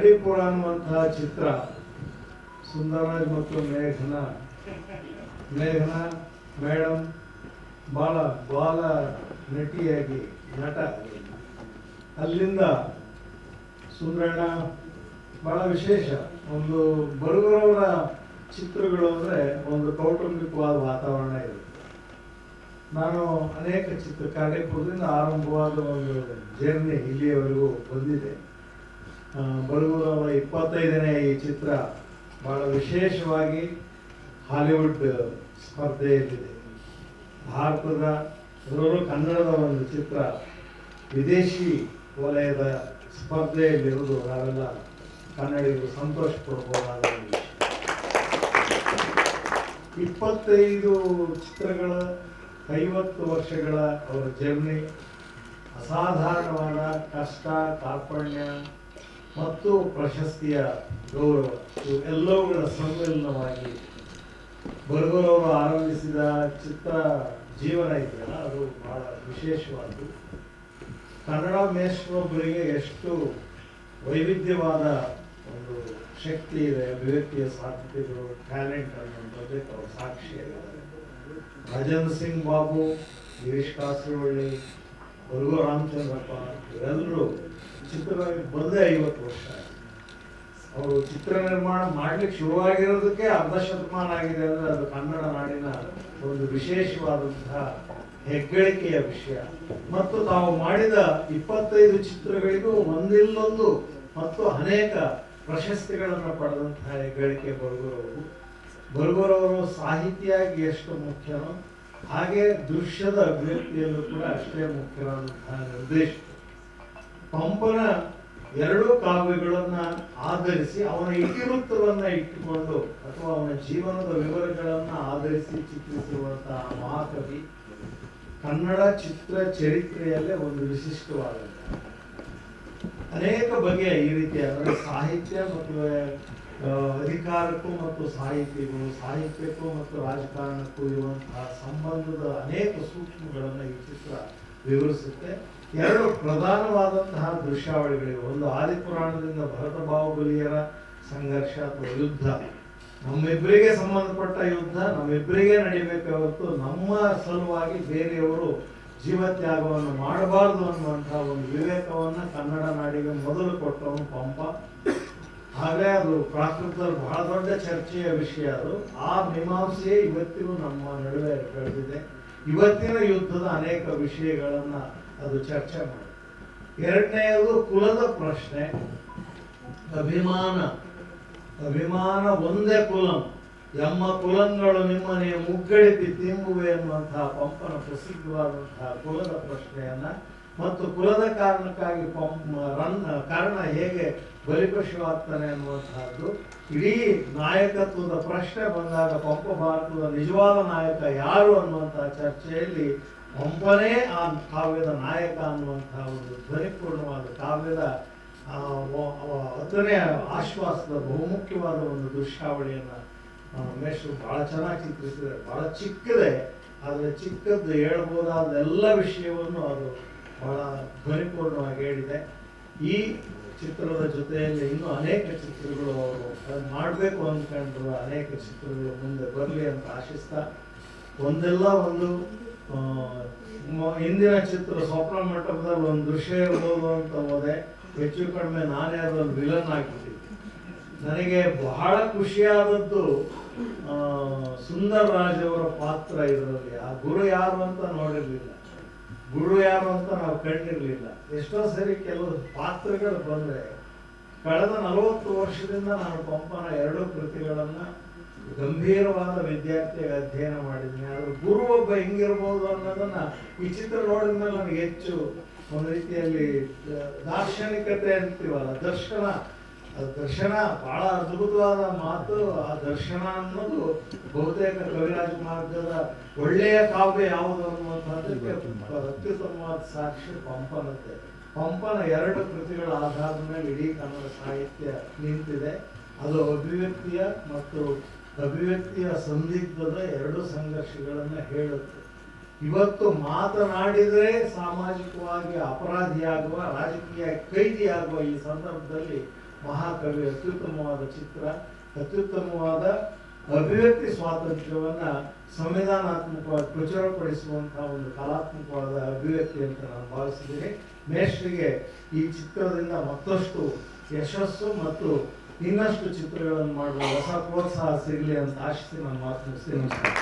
ಕರಡಿಪುರ ಅನ್ನುವಂತಹ ಚಿತ್ರ ಸುಂದರರಾಜ್ ಮತ್ತು ಮೇಘನಾ ಮೇಡಮ್ ಬಾಲ ನಟಿಯಾಗಿ ನಟ, ಅಲ್ಲಿಂದ ಸುಂದರಣ್ಣ ಬಹಳ ವಿಶೇಷ. ಒಂದು ಬಡವರವರ ಚಿತ್ರಗಳು ಅಂದರೆ ಒಂದು ಕೌಟುಂಬಿಕವಾದ ವಾತಾವರಣ ಇರುತ್ತೆ. ನಾನು ಅನೇಕ ಕರಡಿಪುರದಿಂದ ಆರಂಭವಾದ ಒಂದು ಜರ್ನಿ ಇಲ್ಲಿಯವರೆಗೂ ಬಂದಿದೆ. ಬಡವರವರ 25ನೇ ಈ ಚಿತ್ರ ಬಹಳ ವಿಶೇಷವಾಗಿ ಹಾಲಿವುಡ್ ಸ್ಪರ್ಧೆಯಲ್ಲಿದೆ. ಭಾರತದ ಅದರಲ್ಲೂ ಕನ್ನಡದ ಒಂದು ಚಿತ್ರ ವಿದೇಶಿ ವಲಯದ ಸ್ಪರ್ಧೆಯಲ್ಲಿರುವುದು ನಾವೆಲ್ಲ ಕನ್ನಡಿಗರು ಸಂತೋಷ ಪಡಬಹುದಾದ ವಿಷಯ. 25 ಚಿತ್ರಗಳ 50 ವರ್ಷಗಳ ಅವರ ಜರ್ನಿ, ಅಸಾಧಾರಣವಾದ ಕಷ್ಟ, ಕಾರ್ಪಣ್ಯ ಮತ್ತು ಪ್ರಶಸ್ತಿಯ ಗೌರವ ಇವೆಲ್ಲವುಗಳ ಸಮ್ಮಿಲನವಾಗಿ ಬಡವರವರು ಆರಂಭಿಸಿದ ಚಿತ್ರ ಜೀವನ ಇದೆಯಲ್ಲ, ಅದು ಬಹಳ ವಿಶೇಷವಾದ್ದು. ಕನ್ನಡ ಮೇಷ್ಟ್ರೊಬ್ಬರಿಗೆ ಎಷ್ಟು ವೈವಿಧ್ಯವಾದ ಒಂದು ಶಕ್ತಿ ಇದೆ, ಅಭಿವ್ಯಕ್ತಿಯ ಸಾಧ್ಯತೆಗಳು, ಟ್ಯಾಲೆಂಟ್ ಅನ್ನೋದಕ್ಕೆ ಅವರು ಸಾಕ್ಷಿಯಾಗಿದ್ದಾರೆ. ರಾಜೇಂದ್ರ ಸಿಂಗ್ ಬಾಬು, ಗಿರೀಶ್ ಕಾಸರವಳ್ಳಿ, ರಘು ರಾಮಚಂದ್ರಪ್ಪ ಇವರೆಲ್ಲರೂ ಚಿತ್ರವಾಗಿ ಬಂದೇ 50 ವರ್ಷ. ಅವರು ಚಿತ್ರ ನಿರ್ಮಾಣ ಮಾಡ್ಲಿಕ್ಕೆ ಶುರುವಾಗಿರೋದಕ್ಕೆ ಅರ್ಧ ಶತಮಾನ ಆಗಿದೆ ಅಂದರೆ ಅದು ಕನ್ನಡ ನಾಡಿನ ಒಂದು ವಿಶೇಷವಾದಂತಹ ಹೆಗ್ಗಳಿಕೆಯ ವಿಷಯ. ಮತ್ತು ತಾವು ಮಾಡಿದ 25 ಚಿತ್ರಗಳಿಗೂ ಒಂದಿಲ್ಲೊಂದು ಮತ್ತು ಅನೇಕ ಪ್ರಶಸ್ತಿಗಳನ್ನು ಪಡೆದಂತಹ ಹೆಗ್ಗಳಿಕೆ ಬಡಗರವರು ಸಾಹಿತಿಯಾಗಿ ಎಷ್ಟು ಮುಖ್ಯನೋ ಹಾಗೆ ದೃಶ್ಯದ ಅಭಿವ್ಯಕ್ತಿಯಲ್ಲೂ ಕೂಡ ಅಷ್ಟೇ ಮುಖ್ಯವಾದಂತಹ ನಿರ್ದೇಶಕ. ಪಂಪನ 2 ಕಾವ್ಯಗಳನ್ನ ಆಧರಿಸಿ ಅವನ ಇತಿವೃತ್ತವನ್ನ ಇಟ್ಟುಕೊಂಡು ಅಥವಾ ಅವನ ಜೀವನದ ವಿವರಗಳನ್ನ ಆಧರಿಸಿ ಚಿತ್ರಿಸಿರುವಂತಹ ಮಹಾಕವಿ ಕನ್ನಡ ಚಿತ್ರ ಚರಿತ್ರೆಯಲ್ಲೇ ಒಂದು ವಿಶಿಷ್ಟವಾದಂತಹ ಅನೇಕ ಬಗೆಯ ಈ ರೀತಿಯ ಅಂದರೆ ಸಾಹಿತ್ಯ ಮತ್ತು ಅಧಿಕಾರಕ್ಕೂ ಮತ್ತು ಸಾಹಿತ್ಯಕ್ಕೂ ಮತ್ತು ರಾಜಕಾರಣಕ್ಕೂ ಇರುವಂತಹ ಸಂಬಂಧದ ಅನೇಕ ಸೂಕ್ಷ್ಮಗಳನ್ನು ಈ ಚಿತ್ರ ವಿವರಿಸುತ್ತೆ. 2 ಪ್ರಧಾನವಾದಂತಹ ದೃಶ್ಯಾವಳಿಗಳಿವೆ. ಒಂದು ಆದಿಪುರಾಣದಿಂದ ಭರತ ಬಾಹುಬಲಿಯರ ಸಂಘರ್ಷ ಅಥವಾ ಯುದ್ಧ, ನಮ್ಮಿಬ್ಬರಿಗೆ ಸಂಬಂಧಪಟ್ಟ ಯುದ್ಧ ನಮ್ಮಿಬ್ಬರಿಗೆ ನಡೀಬೇಕೆ ಹೊರತು ನಮ್ಮ ಸಲುವಾಗಿ ಬೇರೆಯವರು ಜೀವತ್ಯಾಗವನ್ನು ಮಾಡಬಾರದು ಅನ್ನುವಂತಹ ಒಂದು ವಿವೇಕವನ್ನು ಕನ್ನಡ ನಾಡಿಗೆ ಮೊದಲು ಕೊಟ್ಟವನು ಪಂಪ. ಹಾಗೆ ಅದು ಪ್ರಾಕೃತದಲ್ಲಿ ಬಹಳ ದೊಡ್ಡ ಚರ್ಚೆಯ ವಿಷಯ. ಅದು ಆ ಮೀಮಾಂಸೆಯೇ ಇವತ್ತಿಗೂ ನಮ್ಮ ನಡುವೆ ಬೆಳೆದಿದೆ. ಇವತ್ತಿನ ಯುದ್ಧದ ಅನೇಕ ವಿಷಯಗಳನ್ನ ಅದು ಚರ್ಚೆ ಮಾಡಿ. 2ನೇದು ಕುಲದ ಪ್ರಶ್ನೆ. ಅಭಿಮಾನ ಒಂದೇ ಕುಲಂ ಎಮ್ಮ ಕುಲಂಗಳು ನಿಮ್ಮನೆ ಮುಗ್ಗಡಿಸಿ ತಿಂಬುವೆ ಎನ್ನುವಂತಹ ಪಂಪನ ಪ್ರಸಿದ್ಧವಾದಂತಹ ಕುಲದ ಪ್ರಶ್ನೆಯನ್ನ ಮತ್ತು ಕುಲದ ಕಾರಣಕ್ಕಾಗಿ ಕರ್ಣ ಹೇಗೆ ಬಲಿಪಶುವಾಗ್ತಾನೆ ಅನ್ನುವಂತಹದ್ದು, ಇಡೀ ನಾಯಕತ್ವದ ಪ್ರಶ್ನೆ ಬಂದಾಗ ಪಂಪ ಭಾರತದ ನಿಜವಾದ ನಾಯಕ ಯಾರು ಅನ್ನುವಂತಹ ಚರ್ಚೆಯಲ್ಲಿ ಪಂಪನೇ ಆ ಕಾವ್ಯದ ನಾಯಕ ಅನ್ನುವಂತಹ ಒಂದು ಧ್ವನಿಪೂರ್ಣವಾದ ಕಾವ್ಯದ 10ನೇ ಆಶ್ವಾಸದ ಬಹುಮುಖ್ಯವಾದ ಒಂದು ದೃಶ್ಯಾವಳಿಯನ್ನ ಮೇಷ್ಟ್ರು ಬಹಳ ಚೆನ್ನಾಗಿ ಚಿತ್ರಿಸಿದ್ದಾರೆ. ಬಹಳ ಚಿಕ್ಕದೆ, ಆದರೆ ಚಿಕ್ಕದ್ದು ಹೇಳ್ಬೋದಾದ ಎಲ್ಲ ವಿಷಯವನ್ನು ಅದು ಬಹಳ ಧ್ವನಿಪೂರ್ಣವಾಗಿ ಹೇಳಿದೆ. ಈ ಚಿತ್ರದ ಜೊತೆಯಲ್ಲಿ ಇನ್ನೂ ಅನೇಕ ಚಿತ್ರಗಳು ಅವರು ಮಾಡಬೇಕು ಅಂದ್ಕೊಂಡಿರುವ ಅನೇಕ ಚಿತ್ರಗಳು ಮುಂದೆ ಬರಲಿ ಅಂತ ಆಶಿಸ್ತಾ, ಒಂದೆಲ್ಲ ಒಂದು ಹಿಂದಿನ ಚಿತ್ರ ಸ್ವಪ್ನ ಮಂಟಪದಲ್ಲಿ ಒಂದು ದೃಶ್ಯ ಇರ್ಬೋದು ಅಂತ ಹೋದೆ, ಹೆಚ್ಚು ಕಡಿಮೆ ನಾನೇ ಅದೊಂದು ವಿಲನ್ ಆಗಿಬಿಟ್ಟಿದ್ದೆ. ನನಗೆ ಬಹಳ ಖುಷಿಯಾದದ್ದು ಸುಂದರ್ ರಾಜ್ ಅವರ ಪಾತ್ರ ಇದರಲ್ಲಿ. ಆ ಗುರು ಯಾರು ಅಂತ ನೋಡಿರ್ಲಿಲ್ಲ, ಗುರು ಯಾರು ಅಂತ ನಾವು ಕಂಡಿರ್ಲಿಲ್ಲ. ಎಷ್ಟೋ ಸರಿ ಕೆಲವು ಪಾತ್ರಗಳು ಬಂದ್ರೆ ಕಳೆದ 40 ವರ್ಷದಿಂದ ನಾನು ಪಂಪನ 2 ಕೃತಿಗಳನ್ನ ಗಂಭೀರವಾದ ವಿದ್ಯಾರ್ಥಿಯಾಗಿ ಅಧ್ಯಯನ ಮಾಡಿದ್ದೀನಿ. ಆದ್ರೆ ಗುರು ಒಬ್ಬ ಹೆಂಗಿರ್ಬೋದು ಅನ್ನೋದನ್ನ ಈ ಚಿತ್ರ ನೋಡಿದ ಮೇಲೆ ನನಗೆ ಹೆಚ್ಚು ಒಂದು ರೀತಿಯಲ್ಲಿ ದಾರ್ಶನಿಕತೆ ಅಂತೀವಲ್ಲ, ದರ್ಶನ ಬಹಳ ಅದ್ಭುತವಾದ ಮಾತು. ಆ ದರ್ಶನ ಅನ್ನೋದು ಬಹುತೇಕ ಕವಿರಾಜ ಮಾರ್ಗದ ಒಳ್ಳೆಯ ಕಾವ್ಯ ಯಾವುದು ಅನ್ನುವಂಥದ್ದಕ್ಕೆ ಅತ್ಯುತ್ತಮವಾದ ಸಾಕ್ಷಿ ಪಂಪನತೆ. ಪಂಪನ 2 ಕೃತಿಗಳ ಆಧಾರದ ಮೇಲೆ ಇಡೀ ಕನ್ನಡ ಸಾಹಿತ್ಯ ನಿಂತಿದೆ. ಅದು ಅಭಿವ್ಯಕ್ತಿಯ ಸಂದಿಗ್ಧದ 2 ಸಂಘರ್ಷಗಳನ್ನು ಹೇಳುತ್ತೆ. ಇವತ್ತು ಮಾತನಾಡಿದರೆ ಸಾಮಾಜಿಕವಾಗಿ ಅಪರಾಧಿಯಾಗುವ, ರಾಜಕೀಯ ಕೈದಿಯಾಗುವ ಈ ಸಂದರ್ಭದಲ್ಲಿ ಮಹಾಕವಿ, ಅತ್ಯುತ್ತಮವಾದ ಚಿತ್ರ, ಅತ್ಯುತ್ತಮವಾದ ಅಭಿವ್ಯಕ್ತಿ ಸ್ವಾತಂತ್ರ್ಯವನ್ನ ಸಂವಿಧಾನಾತ್ಮಕವಾಗಿ ಪ್ರಚುರಪಡಿಸುವಂತಹ ಒಂದು ಕಲಾತ್ಮಕವಾದ ಅಭಿವ್ಯಕ್ತಿ ಅಂತ ನಾನು ಭಾವಿಸಿದ್ದೀನಿ. ಮೇಷ್ಟ್ರಿಗೆ ಈ ಚಿತ್ರದಿಂದ ಮತ್ತಷ್ಟು ಯಶಸ್ಸು ಮತ್ತು ಇನ್ನಷ್ಟು ಚಿತ್ರಗಳನ್ನು ಮಾಡುವ ಹೊಸ ಪ್ರೋತ್ಸಾಹ ಸಿಗಲಿ ಅಂತ ಆಶಿಸಿ ನಾನು ಮಾತು ಮುಗಿಸ್ತೀನಿ.